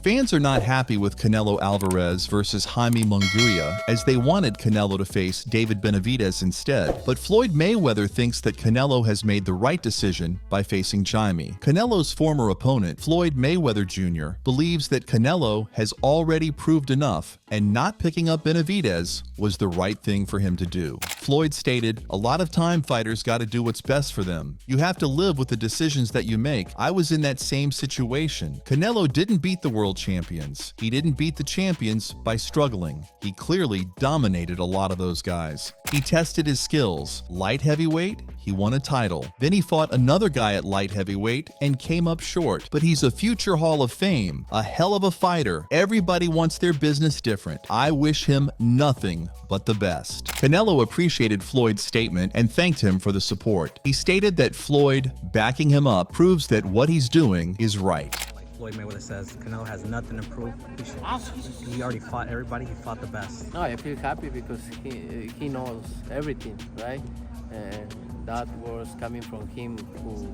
Fans are not happy with Canelo Alvarez versus Jaime Munguia, as they wanted Canelo to face David Benavidez instead. But Floyd Mayweather thinks that Canelo has made the right decision by facing Jaime. Canelo's former opponent, Floyd Mayweather Jr., believes that Canelo has already proved enough, and not picking up Benavidez was the right thing for him to do. Floyd stated, "A lot of time fighters got to do what's best for them. You have to live with the decisions that you make. I was in that same situation. Canelo didn't beat the world champions. He didn't beat the champions by struggling. He clearly dominated a lot of those guys. He tested his skills. Light heavyweight, he won a title. Then he fought another guy at light heavyweight and came up short. But he's a future Hall of Fame, a hell of a fighter. Everybody wants their business different. I wish him nothing but the best." Canelo appreciated Floyd's statement and thanked him for the support. He stated that Floyd backing him up proves that what he's doing is right. Floyd Mayweather says Canelo has nothing to prove. He already fought everybody. He fought the best. No, I feel happy because he knows everything, right? And that was coming from him who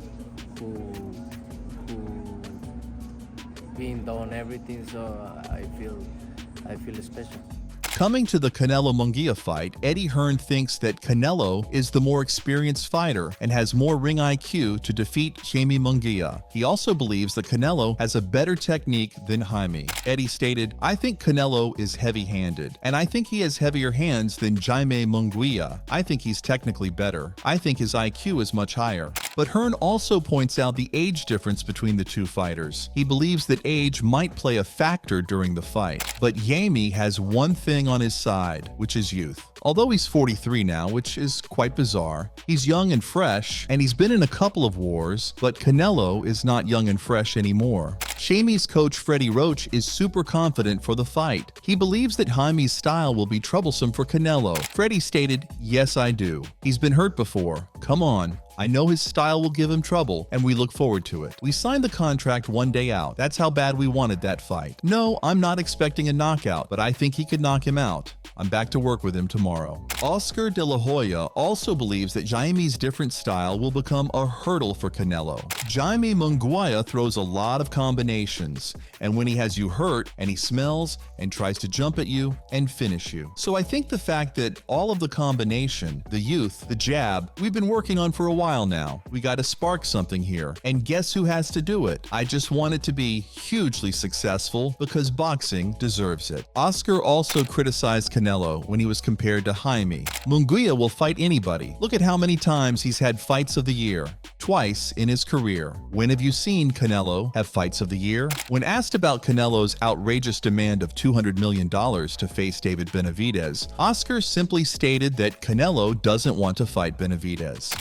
been done everything. So I feel special. Coming to the Canelo Munguia fight, Eddie Hearn thinks that Canelo is the more experienced fighter and has more ring IQ to defeat Jaime Munguia. He also believes that Canelo has a better technique than Jaime. Eddie stated, "I think Canelo is heavy-handed, and I think he has heavier hands than Jaime Munguia. I think he's technically better. I think his IQ is much higher." But Hearn also points out the age difference between the two fighters. He believes that age might play a factor during the fight. But Jaime has one thing on his side, which is youth. Although he's 43 now, which is quite bizarre, he's young and fresh, and he's been in a couple of wars, but Canelo is not young and fresh anymore. Jaime's coach Freddie Roach is super confident for the fight. He believes that Jaime's style will be troublesome for Canelo. Freddie stated, "Yes, I do. He's been hurt before. Come on. I know his style will give him trouble, and we look forward to it. We signed the contract one day out. That's how bad we wanted that fight. No, I'm not expecting a knockout, but I think he could knock him out. I'm back to work with him tomorrow." Oscar De La Hoya also believes that Jaime's different style will become a hurdle for Canelo. Jaime Munguia throws a lot of combinations, and when he has you hurt, and he smells and tries to jump at you and finish you. So I think the fact that all of the combination, the youth, the jab, we've been working on for a while now. We got to spark something here, and guess who has to do it? I just want it to be hugely successful because boxing deserves it. Oscar also criticized Canelo when he was compared to Jaime. Munguia will fight anybody. Look at how many times he's had fights of the year. Twice in his career. When have you seen Canelo have fights of the year? When asked about Canelo's outrageous demand of $200 million to face David Benavidez, Oscar simply stated that Canelo doesn't want to fight Benavidez.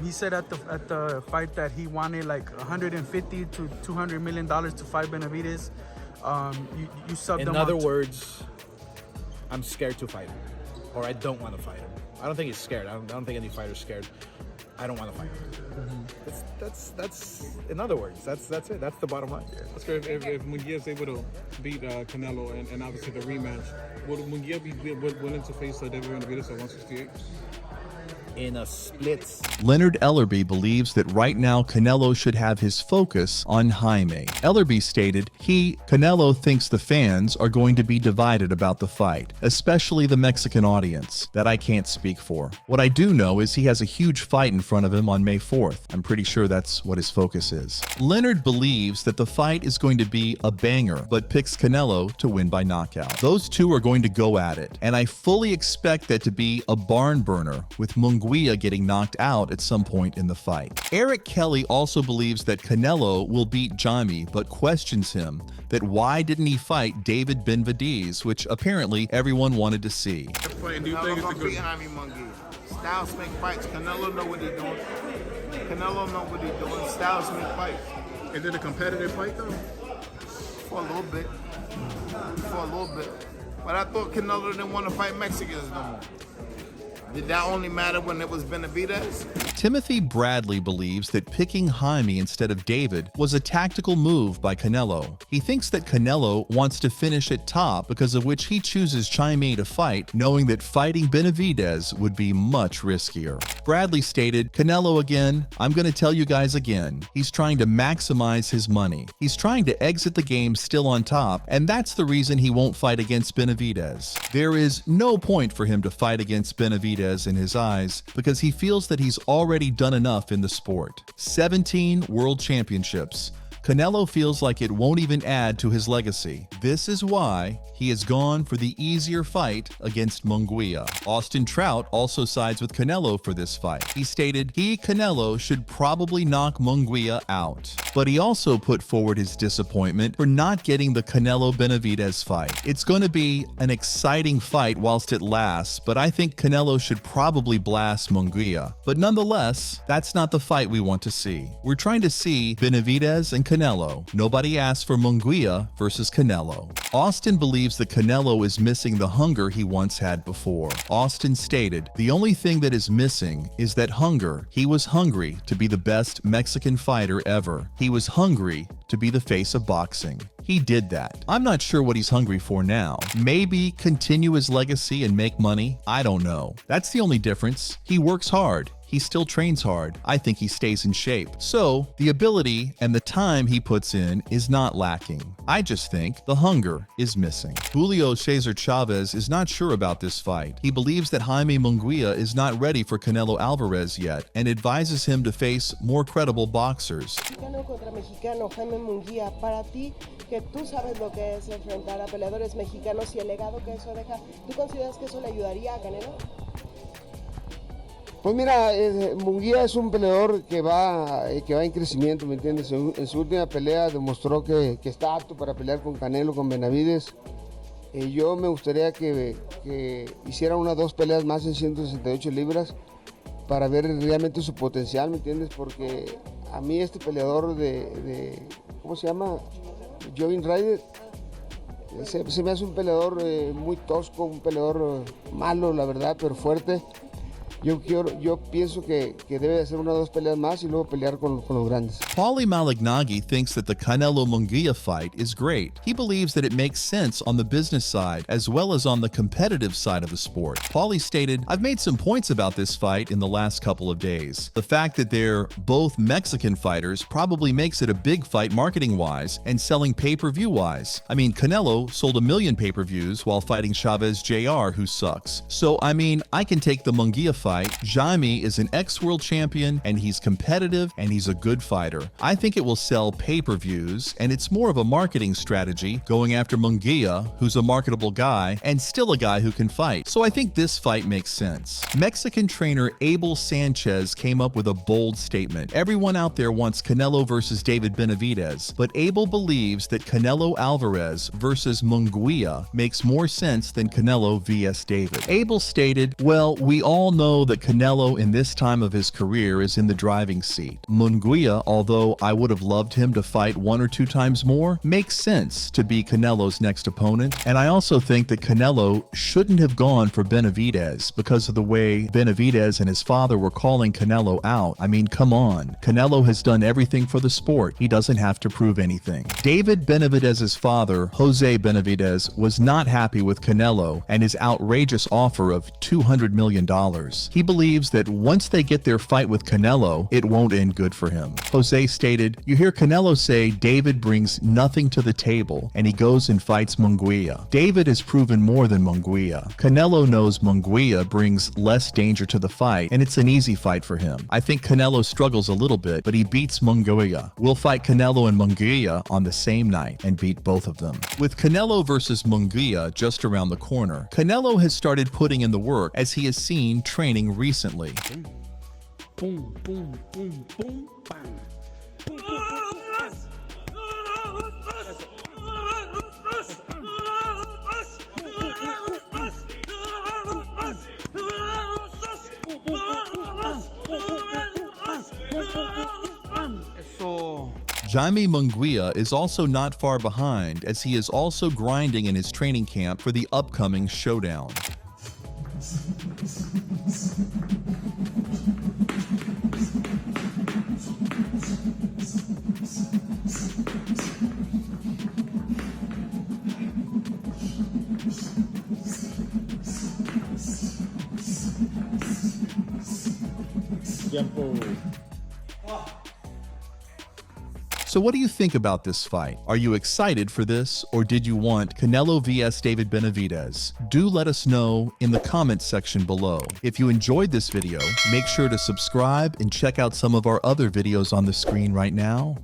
He said at the fight that he wanted like $150 to $200 million to fight Benavidez. You subbed him. In other words, I'm scared to fight him, or I don't want to fight him. I don't think he's scared. I don't think any fighter's scared. I don't want to fight him. That's in other words, that's it. That's the bottom line. Oscar, if Munguia is able to beat Canelo and obviously the rematch, would Munguia be willing to face David Benavidez at 168? In a split. Leonard Ellerby believes that right now Canelo should have his focus on Jaime. Ellerby stated, Canelo thinks the fans are going to be divided about the fight, especially the Mexican audience. That I can't speak for. What I do know is he has a huge fight in front of him on May 4th. I'm pretty sure that's what his focus is. Leonard believes that the fight is going to be a banger, but picks Canelo to win by knockout. Those two are going to go at it, and I fully expect that to be a barn burner, with Munguia getting knocked out at some point in the fight. Eric Kelly also believes that Canelo will beat Jaime, but questions him that why didn't he fight David Benavidez, which apparently everyone wanted to see. Canelo gonna beat Jaime Munguia. Styles make fights. Canelo know what he's doing. Canelo know what he's doing. Styles make fights. Is it a competitive fight though? For a little bit. For a little bit. But I thought Canelo didn't want to fight Mexicans no more. Did that only matter when it was Benavidez? Timothy Bradley believes that picking Jaime instead of David was a tactical move by Canelo. He thinks that Canelo wants to finish at top, because of which he chooses Jaime to fight, knowing that fighting Benavidez would be much riskier. Bradley stated, "Canelo again, I'm going to tell you guys again, he's trying to maximize his money. He's trying to exit the game still on top, and that's the reason he won't fight against Benavidez. There is no point for him to fight against Benavidez in his eyes, because he feels that he's already done enough in the sport. 17 world championships. Canelo feels like it won't even add to his legacy. This is why he has gone for the easier fight against Munguia." Austin Trout also sides with Canelo for this fight. He stated Canelo should probably knock Munguia out. But he also put forward his disappointment for not getting the Canelo-Benavidez fight. "It's going to be an exciting fight whilst it lasts, but I think Canelo should probably blast Munguia. But nonetheless, that's not the fight we want to see. We're trying to see Benavidez and Canelo. Nobody asked for Munguia versus Canelo." Austin believes that Canelo is missing the hunger he once had before. Austin stated, "The only thing that is missing is that hunger. He was hungry to be the best Mexican fighter ever. He was hungry to be the face of boxing. He did that. I'm not sure what he's hungry for now. Maybe continue his legacy and make money? I don't know. That's the only difference. He works hard. He still trains hard. I think he stays in shape. So, the ability and the time he puts in is not lacking. I just think the hunger is missing." Julio Cesar Chavez is not sure about this fight. He believes that Jaime Munguia is not ready for Canelo Alvarez yet and advises him to face more credible boxers. Mexicano contra mexicano, Jaime Munguia, para ti, que tú sabes lo que es enfrentar a peleadores mexicanos y el legado que eso deja, ¿tú consideras que eso le ayudaría a Canelo? Pues mira, Munguia es un peleador que va en crecimiento, ¿me entiendes? En su última pelea demostró que está apto para pelear con Canelo, con Benavidez. Yo me gustaría que hiciera 1 o 2 peleas más en 168 libras para ver realmente su potencial, ¿me entiendes? Porque a mí este peleador ¿cómo se llama? Joe Ryder, se me hace un peleador muy tosco, un peleador malo, la verdad, pero fuerte. Yo pienso que debe hacer 1 o 2 peleas más y luego pelear con los grandes. Paulie Malignaggi thinks that the Canelo-Munguia fight is great. He believes that it makes sense on the business side as well as on the competitive side of the sport. Paulie stated, "I've made some points about this fight in the last couple of days. The fact that they're both Mexican fighters probably makes it a big fight marketing-wise and selling pay-per-view-wise. I mean, Canelo sold 1 million pay-per-views while fighting Chavez Jr., who sucks. So, I mean, I can take the Munguia fight. Jaime is an ex-world champion, and he's competitive, and he's a good fighter. I think it will sell pay-per-views, and it's more of a marketing strategy going after Munguia, who's a marketable guy, and still a guy who can fight. So I think this fight makes sense." Mexican trainer Abel Sanchez came up with a bold statement. Everyone out there wants Canelo versus David Benavidez, but Abel believes that Canelo Alvarez versus Munguia makes more sense than Canelo vs. David. Abel stated, "Well, we all know that Canelo in this time of his career is in the driving seat. Munguia, although I would have loved him to fight 1 or 2 times more, makes sense to be Canelo's next opponent. And I also think that Canelo shouldn't have gone for Benavidez because of the way Benavidez and his father were calling Canelo out. I mean, come on. Canelo has done everything for the sport. He doesn't have to prove anything." David Benavidez's father, Jose Benavidez, was not happy with Canelo and his outrageous offer of $200 million. He believes that once they get their fight with Canelo, it won't end good for him. Jose stated, "You hear Canelo say David brings nothing to the table and he goes and fights Munguia. David has proven more than Munguia. Canelo knows Munguia brings less danger to the fight and it's an easy fight for him. I think Canelo struggles a little bit, but he beats Munguia. We'll fight Canelo and Munguia on the same night and beat both of them." With Canelo versus Munguia just around the corner, Canelo has started putting in the work as he has seen training recently. Boom, boom, boom, boom, bang. Boom, boom, boom, Jaime Munguia is also not far behind as he is also grinding in his training camp for the upcoming showdown. So what do you think about this fight? Are you excited for this, or did you want Canelo vs David Benavidez? Do let us know in the comments section below. If you enjoyed this video, make sure to subscribe and check out some of our other videos on the screen right now.